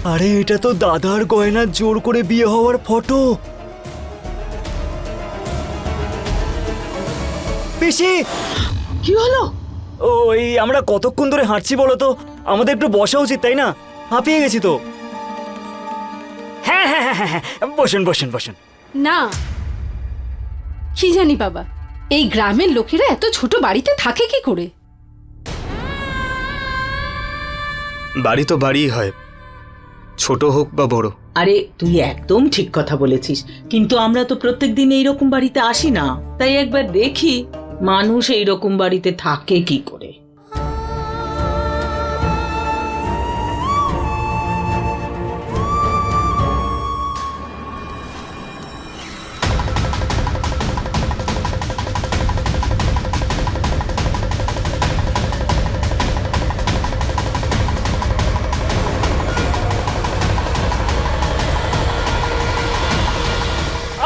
আরে এটা তো দাদার গয়নার জোর করে বিয়ে হওয়ার ফটো। পিসি, কি হলো? ওই আমরা কতক্ষণ ধরে হাঁটছি বলো তো, আমাদের একটু বসা উচিত তাই না? হাঁপিয়ে গেছি তো। হ্যাঁ হ্যাঁ হ্যাঁ হ্যাঁ, বসুন বসুন বসুন। না, কি জানি বাবা, এই গ্রামের লোকেরা এত ছোট বাড়িতে থাকে কি করে? বাড়ি তো বাড়িই হয়, ছোট হোক বা বড়। আরে তুই একদম ঠিক কথা বলেছিস, কিন্তু আমরা তো প্রত্যেকদিন এইরকম বাড়িতে আসি না, তাই একবার দেখি মানুষ এইরকম বাড়িতে থাকে কি করে।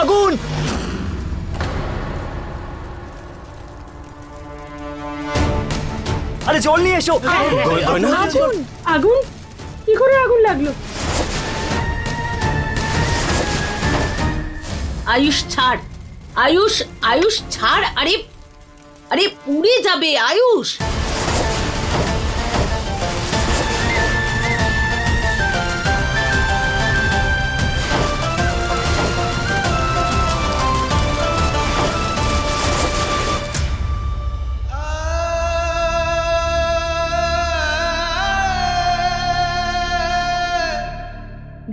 আগুন! আরে জল নিয়ে এসো। আগুন! আগুন? কি করে আগুন লাগলো? আয়ুষ ছাড়, আয়ুষ, আয়ুষ ছাড়। আরে আরে পুড়ে যাবে আয়ুষ।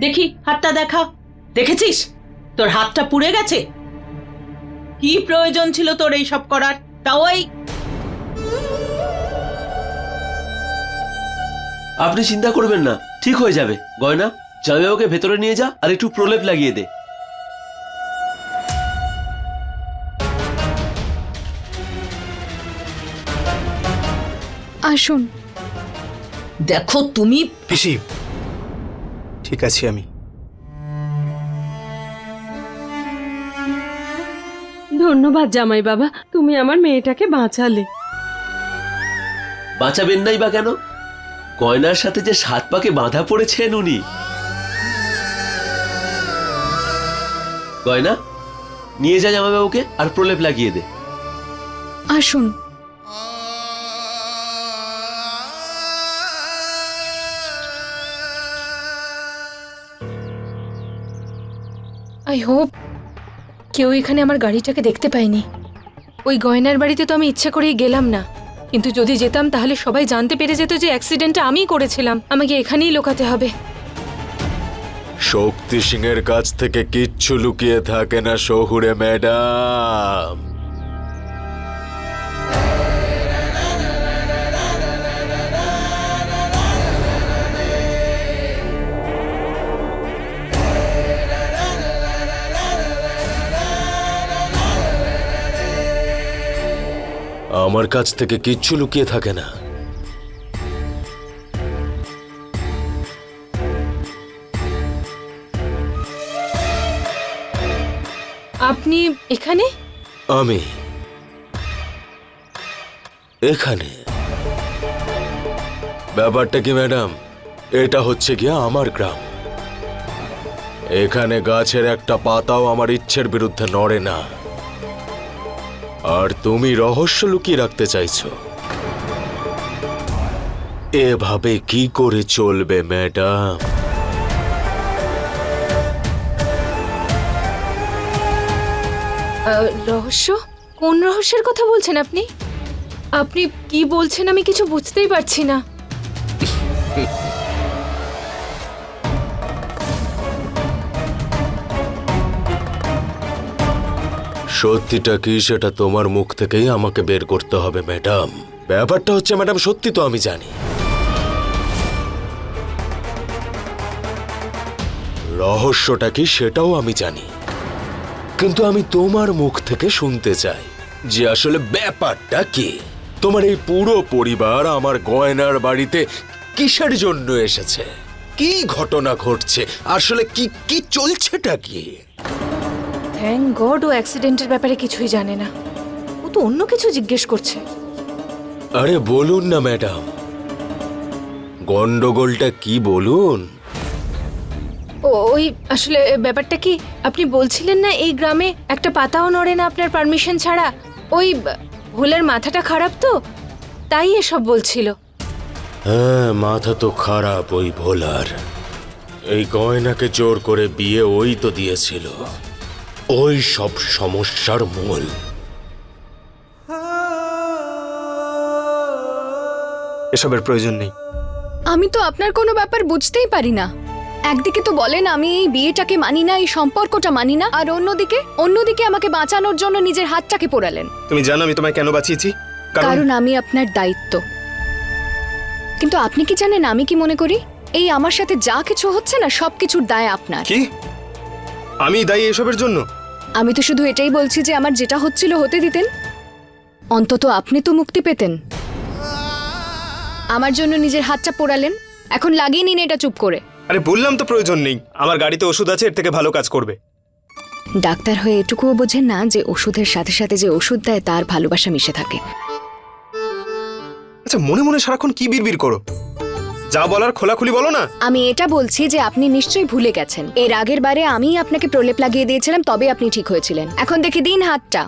দেখি হাতটা দেখা। দেখেছিস তোর হাতটা পুড়ে গেছে? কি প্রয়োজন ছিল তোর এই সব করার? তাও এই আপনি চিন্তা করবেন না, ঠিক হয়ে যাবে। গয়না, জামাইবাবুকে ভেতরে নিয়ে যা আর একটু প্রলেপ লাগিয়ে দে। আসুন। দেখো তুমি। পিসি, ঠিক আছে আমি। ধন্যবাদ জামাই বাবা, তুমি আমার মেয়েটাকে বাঁচালে। বাঁচাবেন নাই বা কেন? গয়নার সাথে যে 7 পাকে বাঁধা পড়েছেন উনি। গয়না, নিয়ে যা জামাইবাবুকে আর প্রলেপ লাগিয়ে দে। আসুন। আই হোপ কেউ এখানে আমার গাড়িটাকে দেখতে পায়নি। ওই গয়নার বাড়িতে তো আমি ইচ্ছে করেই গেলাম না, কিন্তু যদি যেতাম তাহলে সবাই জানতে পেরে যেত যে অ্যাক্সিডেন্টটা আমিই করেছিলাম। আমাকে এখানেই লুকাতে হবে। শক্তি সিং এর কাছ থেকে কিচ্ছু লুকিয়ে থাকে না শহুরে ম্যাডাম। আমার কাছ থেকে কিচ্ছু লুকিয়ে থাকে না। আপনি এখানে? আমি এখানে? ব্যাপারটা কি ম্যাডাম, এটা হচ্ছে গিয়ে আমার গ্রাম। এখানে গাছের একটা পাতাও আমার ইচ্ছের বিরুদ্ধে নড়ে না। আর তুমি রহস্য লুকিয়ে রাখতে চাইছো? এভাবে কি করে চলবে ম্যাডাম? রহস্য? কোন রহস্যের কথা বলছেন আপনি? আপনি কি বলছেন আমি কিছু বুঝতেই পারছি না। সত্যিটা কি সেটা তোমার মুখ থেকেই আমাকে বের করতে হবে ম্যাডাম। ব্যাপারটা হচ্ছে ম্যাডাম, সত্যি তো আমি জানি, রহস্যটা কি সেটাও আমি জানি, কিন্তু আমি তোমার মুখ থেকে শুনতে চাই যে আসলে ব্যাপারটা কি। তোমার এই পুরো পরিবার আমার গয়নার বাড়িতে কিসের জন্য এসেছে? কি ঘটনা ঘটছে আসলে? কি কি চলছেটা কি? থ্যাঙ্ক গড ও অ্যাক্সিডেন্টের ব্যাপারে কিছুই জানে না। ও তো অন্য কিছু জিজ্ঞেস করছে। আরে বলুন না ম্যাডাম, গন্ডগোলটা কি বলুন। ওই আসলে ব্যাপারটা কি, আপনি বলছিলেন না এই গ্রামে একটা পাতাও নড়ে না আপনার পারমিশন ছাড়া? ওই ভোলার মাথাটা খারাপ তো, তাই এসব বলছিল। হ্যাঁ, মাথা তো খারাপ ওই ভোলার। এই গয়নাকে জোর করে বিয়ে ওই তো দিয়েছিল, ওই সব সমস্যার মূল। এসবের প্রয়োজন নেই। আমি তো আপনার কোনো ব্যাপার বুঝতেই পারি না। একদিকে তো বলেন আমি এই বিয়েটাকে মানি না, এই সম্পর্কটা মানি না, আর অন্যদিকে আমাকে বাঁচানোর জন্য নিজের হাতটাকে পোড়ালেন। তুমি জানো আমি তোমায় কেন বাঁচিয়েছি? কারণ আমি আপনার দায়িত্ব। কিন্তু আপনি কি জানেন আমি কি মনে করি? এই আমার সাথে যা কিছু হচ্ছে না, সবকিছুর দায় আপনার। কি? আমি দায়ী এসবের জন্য? আমি তো শুধু এটাই বলছি যে আমার যেটা হচ্ছিল হতে দিতেন, অন্তত আপনি তো মুক্তি পেতেন। আমার জন্য নিজের হাতটা পোড়ালেন, এখন লাগিয়ে নিন এটা চুপ করে। আরে বললাম তো প্রয়োজন নেই, আমার গাড়িতে ওষুধ আছে, এর থেকে ভালো কাজ করবে। ডাক্তার হয়ে এটুকুও বোঝেন না যে ওষুধের সাথে সাথে যে ওষুধ দেয় তার ভালোবাসা মিশে থাকে। আচ্ছা, মনে মনে সারাক্ষণ কি বিড়বিড় করো? যা বলার খোলাখুলি বলো না। আমি এটা বলছি যে আপনি নিশ্চয়ই ভুলে গেছেন এর আগের বারে আমি আপনাকে প্রলেপ লাগিয়ে দিয়েছিলাম, তবে আপনি ঠিক হয়েছিলেন। এখন দেখি দিন হাতটা।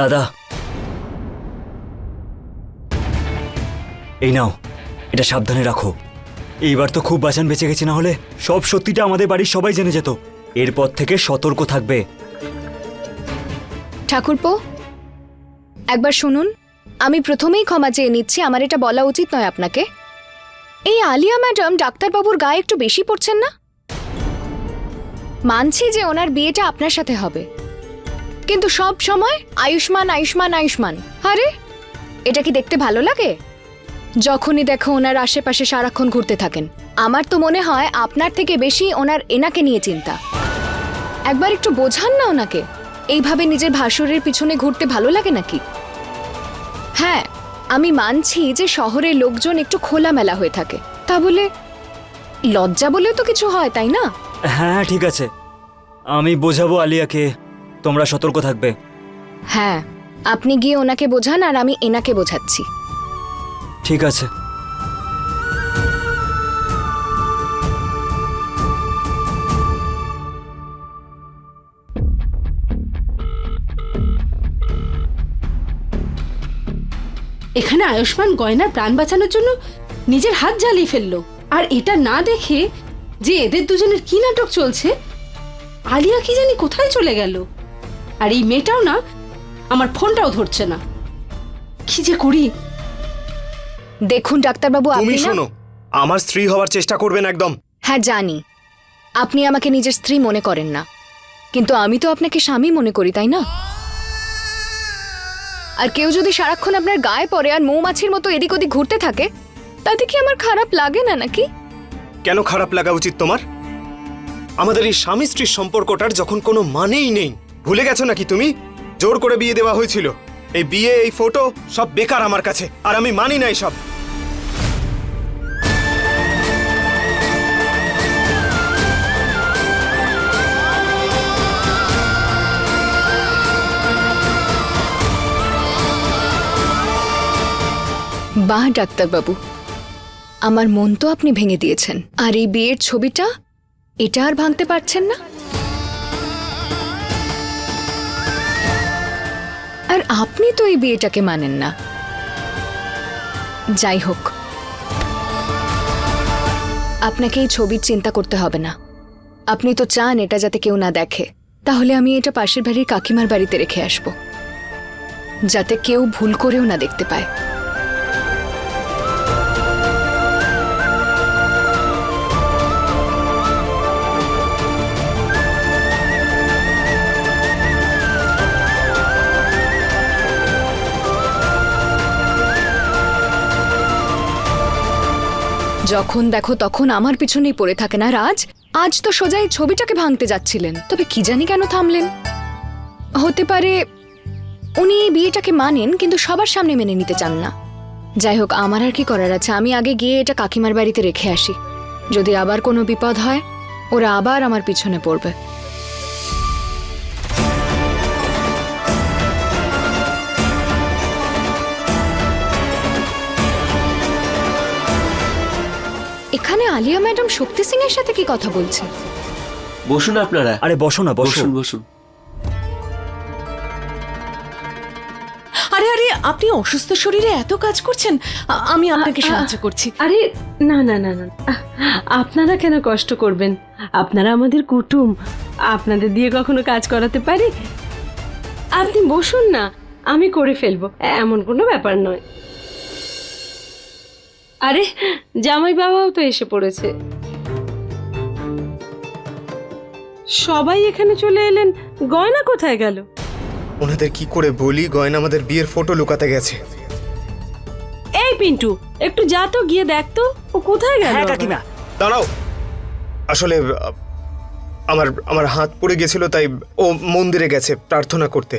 দাদা, এই নাও, এটা সাবধানে রাখো। এইবার তো খুব বাঁচান বেঁচে গেছে, না হলে সব সত্যিটা আমাদের বাড়ির সবাই জেনে যেত। এরপর থেকে সতর্ক থাকবে। ঠাকুরপো, একবার শুনুন, আমি প্রথমেই ক্ষমা চেয়ে নিচ্ছি, আমার এটা বলা উচিত নয় আপনাকে। এই আলিয়া ম্যাডাম ডাক্তারবাবুর গায়ে একটু বেশি পড়ছেন না? মানছি যে ওনার বিয়েটা আপনার সাথে হবে, কিন্তু সব সময় আয়ুষ্মান আয়ুষ্মান আয়ুষ্মান। আরে এটা কি দেখতে ভালো লাগে? যখনই দেখো ওনার আশেপাশে সারাক্ষণ ঘুরতে থাকেন। আমার তো মনে হয় আপনার থেকে বেশি ওনার এনাকে নিয়ে চিন্তা। একবার একটু বোঝান না ওনাকে, এইভাবে নিজের ভাসুরের পিছনে ঘুরতে ভালো লাগে নাকি? হ্যাঁ, আমি মানছি যে শহরের লোকজন একটু খোলামেলা হয়ে থাকে, তা বলে লজ্জা বলেও তো কিছু হয়, তাই না? হ্যাঁ ঠিক আছে, আমি বোঝাবো আলিয়াকে, তোমরা সতর্ক থাকবে। হ্যাঁ, আপনি গিয়ে ওনাকে বোঝান আর আমি এনাকে বোঝাচ্ছি। ঠিক আছে। এখানে আয়ুষ্মান গয়নার প্রাণ বাঁচানোর জন্য নিজের হাত জ্বালিয়ে ফেললো, আর এটা না দেখে যে এদের দুজনের কি নাটক চলছে, আলিয়া কি জানি কোথায় চলে গেল। আর এই মেয়েটাও না, আমার ফোনটাও ধরছে না। কি যে করি। দেখুন ডাক্তারবাবু, তুমি আপনি না, শোনো, আমার স্ত্রী হওয়ার চেষ্টা করবেন একদম। হ্যাঁ জানি আপনি আমাকে নিজের স্ত্রী মনে করেন না, কিন্তু আমি তো আপনাকে স্বামী মনে করি, তাই না? আর কেউ যদি সারাক্ষণ আপনার গায়ে পড়ে আর মৌমাছির মতো এদিক ওদিক ঘুরতে থাকে, তাতে কি আমার খারাপ লাগে না নাকি? কেন খারাপ লাগা উচিত তোমার? আমাদের এই স্বামী স্ত্রীর সম্পর্কটার যখন কোনো মানেই নেই, ভুলে গেছো নাকি তুমি? জোর করে বিয়ে দেওয়া হয়েছিল, এই বিয়ে এই ফটো সব বেকার আমার কাছে, আর আমি মানি না সব। বাহ ডাক্তারবাবু, আমার মন তো আপনি ভেঙে দিয়েছেন, আর এই বিয়ের ছবিটা এটা আর ভাঙতে পারছেন না। আর আপনি তো এই বিয়েটাকে মানেন না। যাই হোক, আপনাকে এই ছবির চিন্তা করতে হবে না। আপনি তো চান এটা যাতে কেউ না দেখে, তাহলে আমি এটা পাশের বাড়ির কাকিমার বাড়িতে রেখে আসব, যাতে কেউ ভুল করেও না দেখতে পায়। যখন দেখো তখন আমার পিছনেই পড়ে থাকেন, আর আজ তো সোজাই ছবিটাকে ভাঙতে যাচ্ছিলেন। তবে কি জানি কেন থামলেন? হতে পারে উনি এই বিয়েটাকে মানেন, কিন্তু সবার সামনে মেনে নিতে চান না। যাই হোক, আমার আর কি করার আছে, আমি আগে গিয়ে এটা কাকিমার বাড়িতে রেখে আসি। যদি আবার কোনো বিপদ হয় ওরা আবার আমার পিছনে পড়বে। এখানে আলিয়া ম্যাডাম শক্তি সিং এর সাথে কি কথা বলছে? বসুন আপনারা। আরে বসো না, বসো। বসুন বসুন। আরে আরে আপনি অসুস্থ শরীরে এত কাজ করছেন, আমি আপনাকে সাহায্য করছি। আরে না না না না, আপনারা কেন কষ্ট করবেন? আপনারা আমাদের কুটুম, আপনাদের দিয়ে কখনো কাজ করাতে পারি? আপনি বসুন না, আমি করে ফেলবো, এমন কোনো ব্যাপার নয়। আরে জামাই বাবাও তো এসে পড়েছে, সবাই এখানে চলে এলেন, গয়না কোথায় গেল? ওনাদের কি করে বলি গয়না আমাদের বিয়ের ফটো লুকাতে গেছে। এই পিন্টু, একটু যা তো গিয়ে দেখ তো ও কোথায় গেল। হ্যাঁ কাকিমা। দাঁড়াও, আসলে আমার আমার হাত পড়ে গেছিল, তাই ও মন্দিরে গেছে প্রার্থনা করতে।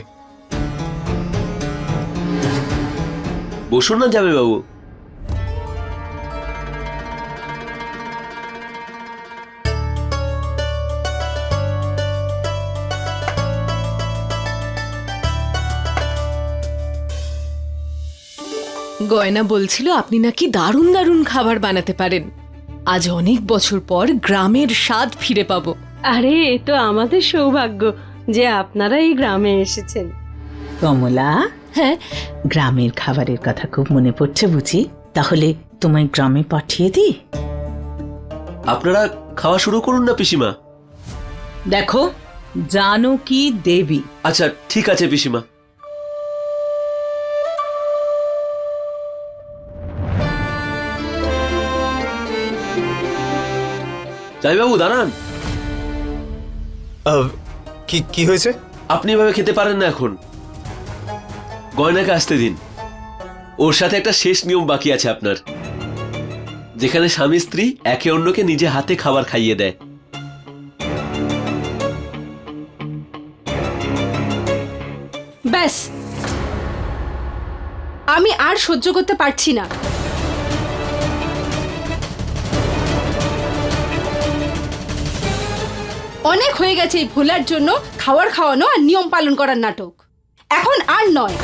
বসুন না যাবে বাবু। গয়না বলছিল আপনি নাকি দারুণ দারুণ খাবার বানাতে পারেন। আজ অনেক বছর পর গ্রামের স্বাদ ফিরে পাবো। আরে এ তো আমাদের সৌভাগ্য যে আপনারা এই গ্রামে এসেছেন। কমলা, হ্যাঁ, গ্রামের খাবারের কথা খুব মনে পড়ছে বুঝি? তাহলে তোমায় গ্রামে পাঠিয়ে দিই। আপনারা খাওয়া শুরু করুন না পিসিমা। দেখো, জানকী দেবী। আচ্ছা ঠিক আছে পিসিমা। যাই বাবু দাঁড়ান। কি কি হয়েছে? আপনি এভাবে খেতে পারেন না এখন। গয়নাকে আসতে দিন। ওর সাথে একটা শেষ নিয়ম বাকি আছে আপনার, যেখানে স্বামী স্ত্রী একে অন্যকে নিজে হাতে খাবার খাইয়ে দেয়। ব্যাস, আমি আর সহ্য করতে পারছি না। অনেক হয়ে গেছে এই ভোলার জন্য খাওয়ার খাওয়ানো আর নিয়ম পালন করার নাটক, এখন আর নয়।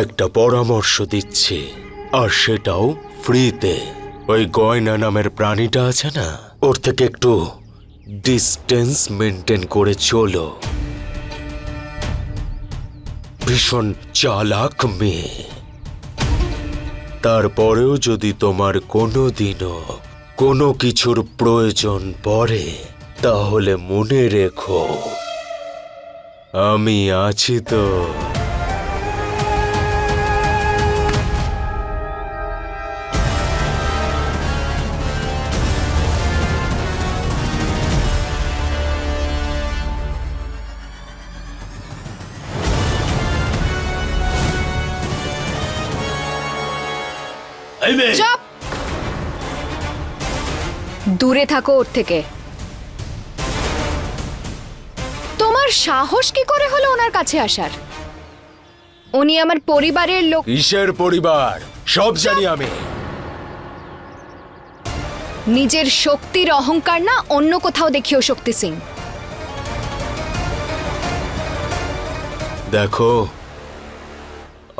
একটা পরামর্শ দিচ্ছি, আর সেটাও ফ্রিতে। ওই গয়না নামের প্রাণীটা আছে না, ওর থেকে একটু ডিস্টেন্স মেনটেন করে চলো। ভীষণ চালাক মেয়ে। তারপরেও যদি তোমার কোনোদিনও কোনো কিছুর প্রয়োজন পড়ে, তাহলে মনে রেখো আমি আছি তো। এই মেয়ে, চুপ! দূরে থাকো ওর থেকে। তোমার সাহস কি করে হলো ওনার কাছে আসার? উনি আমার পরিবারের লোক। কিসের পরিবার? সব জানি আমি। নিজের শক্তির অহংকার না অন্য কোথাও দেখিও শক্তি সিং। দেখো,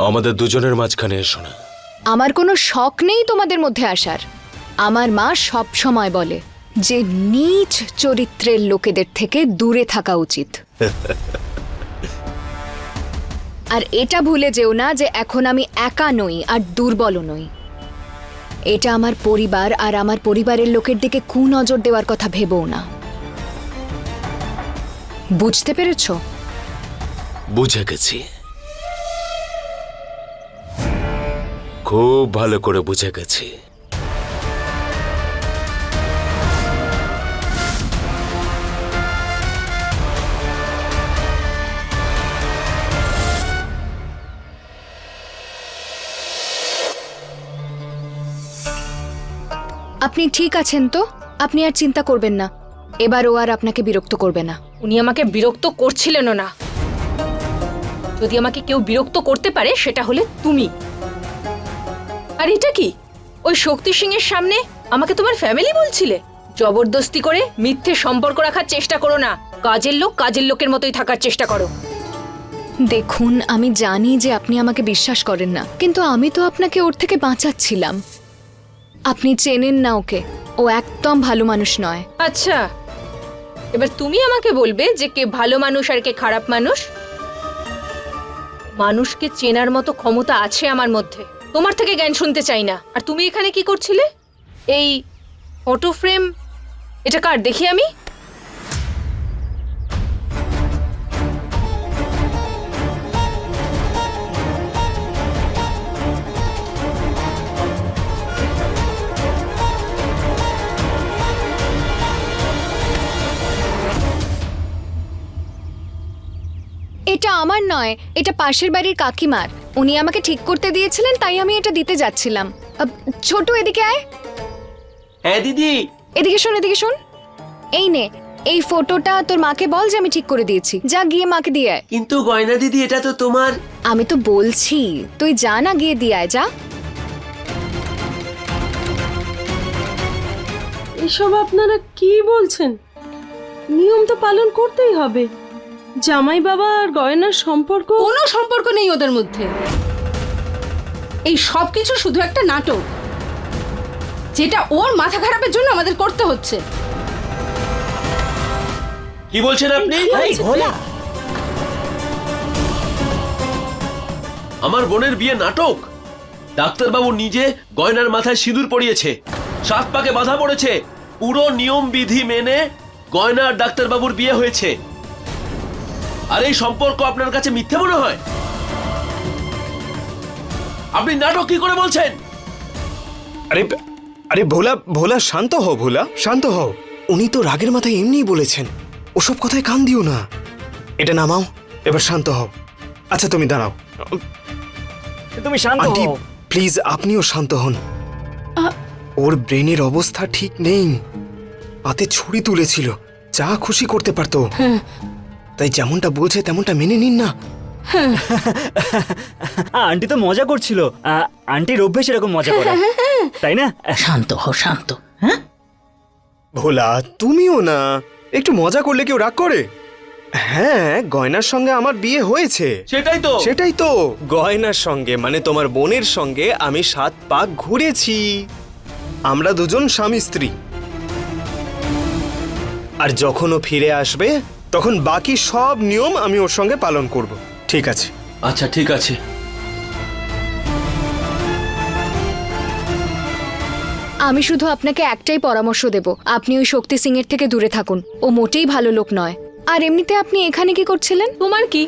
আমাদের দুজনের মাঝখানে এসো না। আমার কোনো শখ নেই তোমাদের মধ্যে আসার। আমার মা সব সময় বলে যে নীচ চরিত্রের লোকেদের থেকে দূরে থাকা উচিত। আর এটা ভুলে যেও না যে এখন আমি একা নই আর দুর্বলও নই। এটা আমার পরিবার, আর আমার পরিবারের লোকের দিকে কুনজর দেওয়ার কথা ভেবও না। বুঝতে পেরেছো? বুঝে গেছি, খুব ভালো করে বুঝে গেছি। আপনি ঠিক আছেন তো? আপনি আর চিন্তা করবেন না, এবার ও আর আপনাকে বিরক্ত করবে না। উনি আমাকে বিরক্ত করছিলেনও না। যদি আমাকে কেউ বিরক্ত করতে পারে সেটা হলে তুমি। আর এটা কি? ওই শক্তি সিং এর সামনে আমাকে তোমার ফ্যামিলি বলছিলে? জবরদস্তি করে মিথ্যে সম্পর্ক রাখার চেষ্টা করো না। কাজের লোক কাজের লোকের মতোই থাকার চেষ্টা করো। দেখুন, আমি জানি যে আপনি আমাকে বিশ্বাস করেন না, কিন্তু আমি তো আপনাকে ওর থেকে বাঁচাচ্ছিলাম। আপনি চেনেন না ওকে, ও একদম ভালো মানুষ নয়। আচ্ছা, এবার তুমি আমাকে বলবে যে কে ভালো মানুষ আর কে খারাপ মানুষ। মানুষকে চেনার মতো ক্ষমতা আছে আমার মধ্যে, তোমার থেকে জ্ঞান শুনতে চাই না। আর তুমি এখানে কি করছিলে? এই ফটো ফ্রেম, এটা কার দেখি আমি? এটা আমার নয়, এটা পাশের বাড়ির কাকিমার। উনি আমাকে ঠিক করতে দিয়েছিলেন, তাই আমি এটা দিতে যাচ্ছিলাম। ছোট, এদিকে আয়। হ্যাঁ দিদি। এদিকে শোন, এদিকে শোন। এই নে, এই ফটোটা তোর মাকে বল যে আমি ঠিক করে দিয়েছি। যা গিয়ে মাকে দিয়ে আয়। কিন্তু গয়না দিদি, এটা তো তোমার। আমি তো বলছি, তুই যা না, গিয়ে দিয়ে আয়, যা। এসব আপনারা কি বলছেন? নিয়ম তো পালন করতেই হবে। জামাই বাবা আর গয়নার সম্পর্ক কোনো সম্পর্ক নেই ওদের মধ্যে। এই সব কিছু শুধু একটা নাটক, যেটা ওর মাথা খারাপের জন্য আমাদের করতে হচ্ছে। কি বলছেন আপনি? আমার বোনের বিয়ে নাটক? ডাক্তারবাবু নিজে গয়নার মাথায় সিঁদুর পরিয়েছে, 7 পাকে বাঁধা পড়েছে, পুরো নিয়ম বিধি মেনে গয়না আর ডাক্তারবাবুর বিয়ে হয়েছে। আর এই সম্পর্ক আপনার কাছে মিথ্যে মনে হয়? আপনি নাটক কি করে বলছেন? আরে আরে ভোলা, ভোলা শান্ত হও, ভোলা শান্ত হও। উনি তো রাগের মাথায় এমনিই বলেছেন, ওসব কথায় কান দিও না। এটা নামাও, এবার শান্ত হও। আচ্ছা তুমি দাঁড়াও। তুমি শান্ত আন্টি হও। প্লিজ, আপনিও শান্ত হন। ওর ব্রেনের অবস্থা ঠিক নেই, পাতে ছুরি তুলেছিল, যা খুশি করতে পারতো। তাই যেমনটা বলছে তেমনটা মেনে নিন না। আন্টি তো মজা করছিল। আন্টির অভ্যেস এরকম মজা করা, তাই না? শান্ত হও, শান্ত। হ্যাঁ, ভোলা তুমিও না, একটু মজা করলে কেউ রাগ করে? হ্যাঁ, গয়নার সঙ্গে আমার বিয়ে হয়েছে। সেটাই তো গয়নার সঙ্গে, মানে তোমার বোনের সঙ্গে আমি 7 পাক ঘুরেছি। আমরা দুজন স্বামী স্ত্রী। আর যখন ও ফিরে আসবে তখন বাকি সব নিয়ম আমি ওর সঙ্গে পালন করব। ঠিক আছে? আচ্ছা ঠিক আছে। আমি শুধু আপনাকে একটাই পরামর্শ দেব, আপনি ওই শক্তি সিং এর থেকে দূরে থাকুন। ও মোটেই ভালো লোক নয়। আর এমনিতে আপনি এখানে কি করছিলেন? তোমার কি?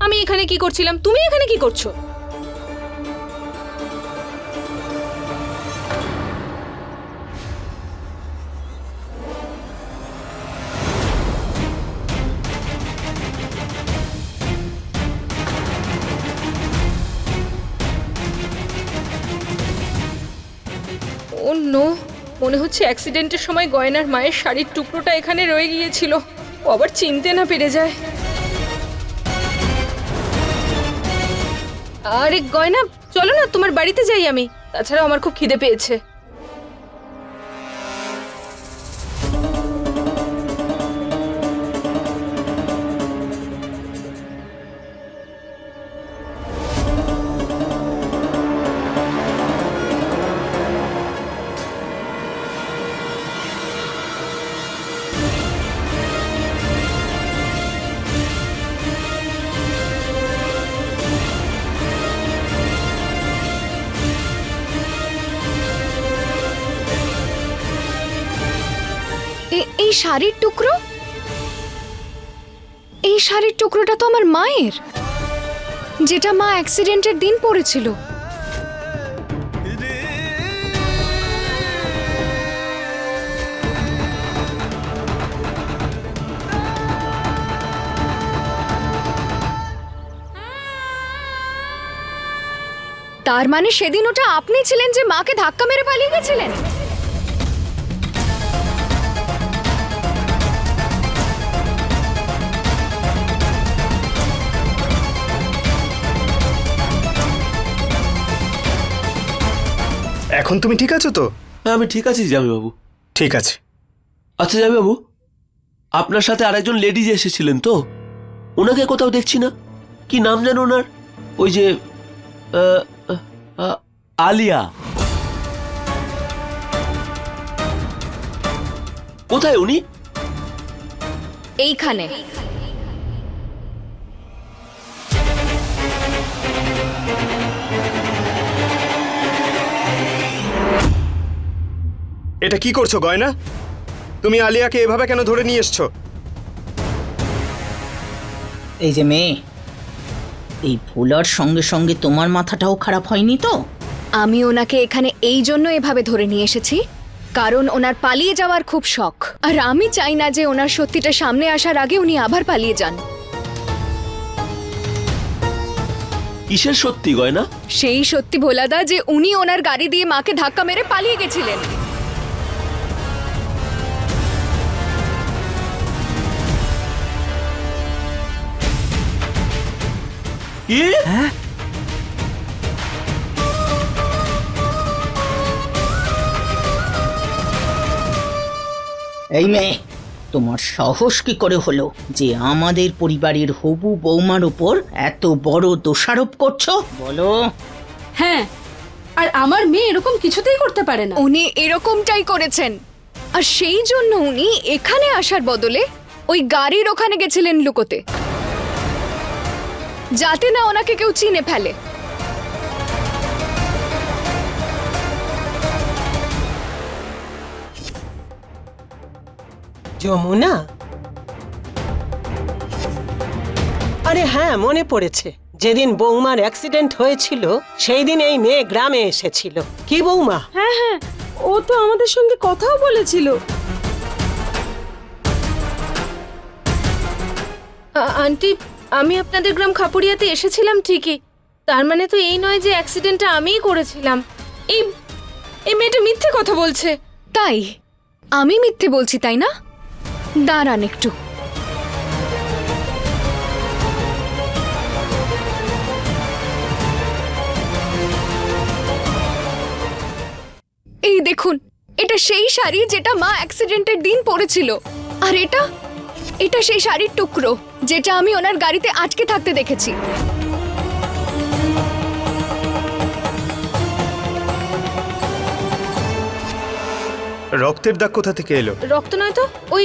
আমি এখানে কি করছিলাম? তুমি এখানে কি করছো? ও নো, মনে হচ্ছে অ্যাক্সিডেন্টের সময় গয়নার মায়ের শাড়ির টুকরোটা এখানে রয়ে গিয়েছিল। ও আবার চিনতে না পেরে যায়। আরে গয়না, চলো না তোমার বাড়িতে যাই আমি। তাছাড়াও আমার খুব খিদে পেয়েছে। এই শাড়ির টুকরো, এই শাড়ির টুকরোটা তো আমার মায়ের, যেটা মা অ্যাক্সিডেন্টের দিন পরেছিল। তার মানে সেদিন ওটা আপনি ছিলেন যে মাকে ধাক্কা মেরে পালিয়ে গেছিলেন? এখন তুমি ঠিক আছো তো? হ্যাঁ আমি ঠিক আছি জামাইবাবু। ঠিক আছে। আচ্ছা জামাইবাবু, আপনার সাথে আরেকজন লেডিজ এসেছিলেন তো, ওনাকে কোথাও দেখছি না। কি নাম জানো ওনার? ওই যে আলিয়া। কোথায় উনি? এইখানে। এটা কি করছো গয়না? তুমি আলিয়াকে এভাবে কেন ধরে নিয়ে এসছো? এই যে মেয়ে, এই ভুলার সঙ্গে সঙ্গে তোমার মাথাটাও খারাপ হয়নি তো? আমি ওনাকে এখানে এই জন্য এভাবে ধরে নিয়ে এসেছি কারণ ওনার পালিয়ে যাওয়ার খুব শখ, আর আমি চাই না যে ওনার সত্যিটা সামনে আসার আগে উনি আবার পালিয়ে যান। কিসের সত্যি গয়না? সেই সত্যি ভোলাদা যে উনি ওনার গাড়ি দিয়ে মাকে ধাক্কা মেরে পালিয়ে গেছিলেন। কি? এই মেয়ে, তোমার সাহস কি করে হলো যে আমাদের পরিবারের হবু বৌমার উপর এত বড় দোষারোপ করছো? বলো। হ্যাঁ, আর আমার মেয়ে এরকম কিছুতেই করতে পারে না। উনি এরকমটাই করেছেন, আর সেই জন্য উনি এখানে আসার বদলে ওই গাড়ির ওখানে গেছিলেন লুকোতে, যাতে না ওনাকে কেউ চিনে ফেলে। যমুনা, আরে হ্যাঁ মনে পড়েছে, যেদিন বৌমার অ্যাক্সিডেন্ট হয়েছিল সেই দিন এই মেয়ে গ্রামে এসেছিল। কি বৌমা? হ্যাঁ হ্যাঁ, ও তো আমাদের সঙ্গে কথাও বলেছিল। আন্টি, আমি আপনাদের গ্রাম খাপুরিয়াতে এসেছিলাম ঠিকই, তার মানে তো এই নয় যে অ্যাক্সিডেন্টটা আমিই করেছিলাম। এই মেয়েটা মিথ্যে কথা বলছে। তাই আমি মিথ্যে বলছি তাই না? দাঁড়ান একটু। এই দেখুন, এটা সেই শাড়ি যেটা মা অ্যাক্সিডেন্টের দিন পরেছিল, আর এটা সেই শাড়ির টুকরো যেটা আমি ওনার গাড়িতে আটকে থাকতে দেখেছি। রক্তের দাগ কোথা থেকে এলো? রক্ত নয় তো, ওই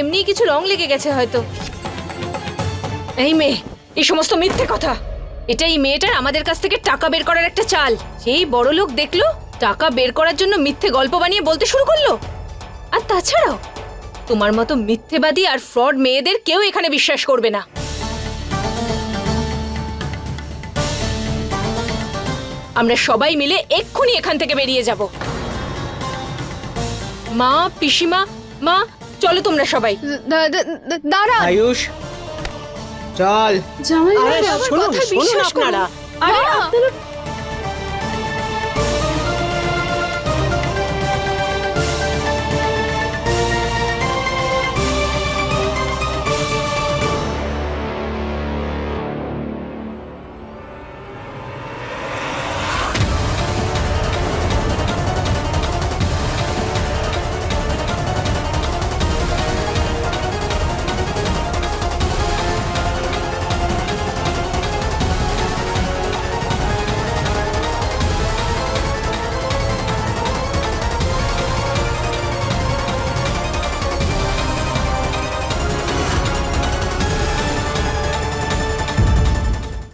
এমনি কিছু রং লেগে গেছে হয়তো। এই মেয়ে, এই সমস্ত মিথ্যে কথা। এটা এই মেয়েটার আমাদের কাছ থেকে টাকা বের করার একটা চাল। যেই বড় লোক দেখলো, টাকা বের করার জন্য মিথ্যে গল্প বানিয়ে বলতে শুরু করলো। আর তাছাড়াও তোমার মতো মিথ্যেবাদী আর ফ্রড মেয়েদের কেউ এখানে বিশ্বাস করবে না। আমরা সবাই মিলে এক্ষুনি এখান থেকে বেরিয়ে যাব। মা, পিসিমা, মা, চলো তোমরা সবাই। দাঁড়ান। আয়ুষ, চল। জামাই আরে আমার শুনুন কথা শুনুন বিশ্বাস করুন। আপনারা, আরে মা! আপনারা